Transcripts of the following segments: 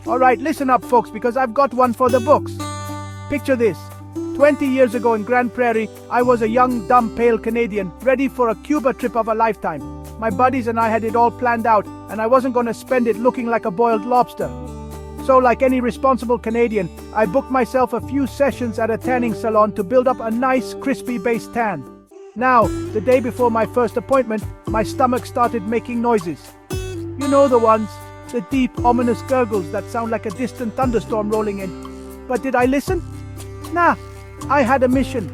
Alright, listen up folks, because I've got one for the books. Picture this. 20 years ago in Grande Prairie, I was a young, dumb, pale Canadian, ready for a Cuba trip of a lifetime. My buddies and I had it all planned out, and I wasn't going to spend it looking like a boiled lobster. So like any responsible Canadian, I booked myself a few sessions at a tanning salon to build up a nice, crispy base tan. Now, the day before my first appointment, my stomach started making noises. You know the ones, the deep, ominous gurgles that sound like a distant thunderstorm rolling in. But did I listen? Nah, I had a mission.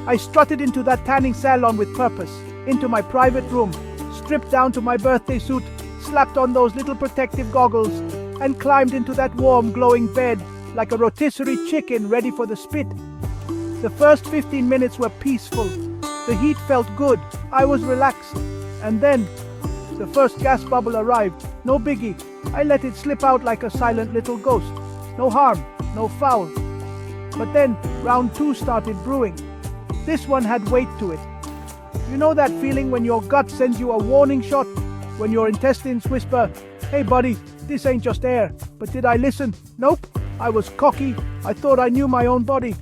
I strutted into that tanning salon with purpose, into my private room, stripped down to my birthday suit, slapped on those little protective goggles, and climbed into that warm, glowing bed like a rotisserie chicken ready for the spit. The first 15 minutes were peaceful. The heat felt good. I was relaxed. And then, the first gas bubble arrived. No biggie. I let it slip out like a silent little ghost. No harm, no foul. But then, round 2 started brewing. This one had weight to it. You know that feeling when your gut sends you a warning shot? When your intestines whisper, "Hey buddy, this ain't just air." But did I listen? Nope. I was cocky. I thought I knew my own body.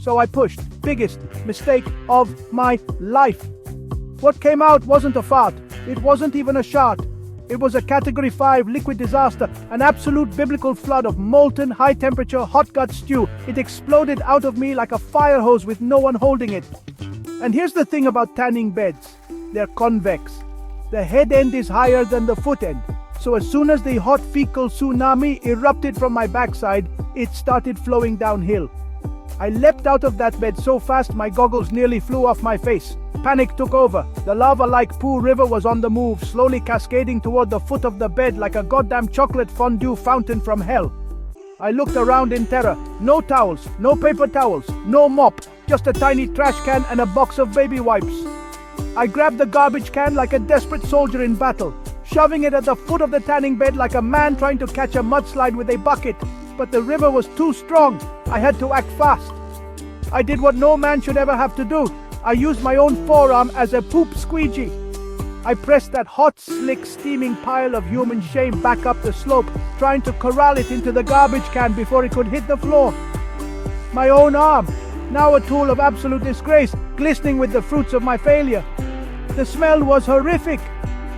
So I pushed. Biggest mistake of my life. What came out wasn't a fart. It wasn't even a shot. It was a Category 5 liquid disaster, an absolute biblical flood of molten, high-temperature, hot gut stew. It exploded out of me like a fire hose with no one holding it. And here's the thing about tanning beds. They're convex. The head end is higher than the foot end. So as soon as the hot fecal tsunami erupted from my backside, it started flowing downhill. I leapt out of that bed so fast my goggles nearly flew off my face. Panic took over. The lava-like Pooh River was on the move, slowly cascading toward the foot of the bed like a goddamn chocolate fondue fountain from hell. I looked around in terror. No towels, no paper towels, no mop, just a tiny trash can and a box of baby wipes. I grabbed the garbage can like a desperate soldier in battle, shoving it at the foot of the tanning bed like a man trying to catch a mudslide with a bucket. But the river was too strong. I had to act fast. I did what no man should ever have to do. I used my own forearm as a poop squeegee. I pressed that hot, slick, steaming pile of human shame back up the slope, trying to corral it into the garbage can before it could hit the floor. My own arm, now a tool of absolute disgrace, glistening with the fruits of my failure. The smell was horrific.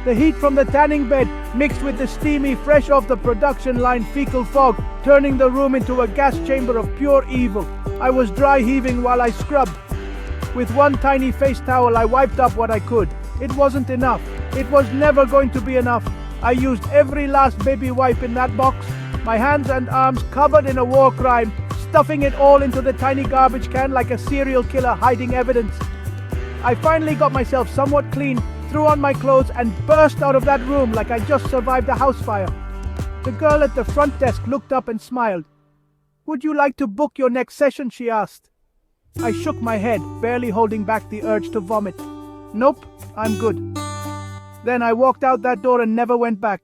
The heat from the tanning bed mixed with the steamy, fresh off the production line fecal fog, turning the room into a gas chamber of pure evil. I was dry heaving while I scrubbed. With one tiny face towel I wiped up what I could. It wasn't enough. It was never going to be enough. I used every last baby wipe in that box, my hands and arms covered in a war crime, stuffing it all into the tiny garbage can like a serial killer hiding evidence. I finally got myself somewhat clean, threw on my clothes and burst out of that room like I just survived a house fire. The girl at the front desk looked up and smiled. "Would you like to book your next session?" she asked. I shook my head, barely holding back the urge to vomit. "Nope, I'm good." Then I walked out that door and never went back.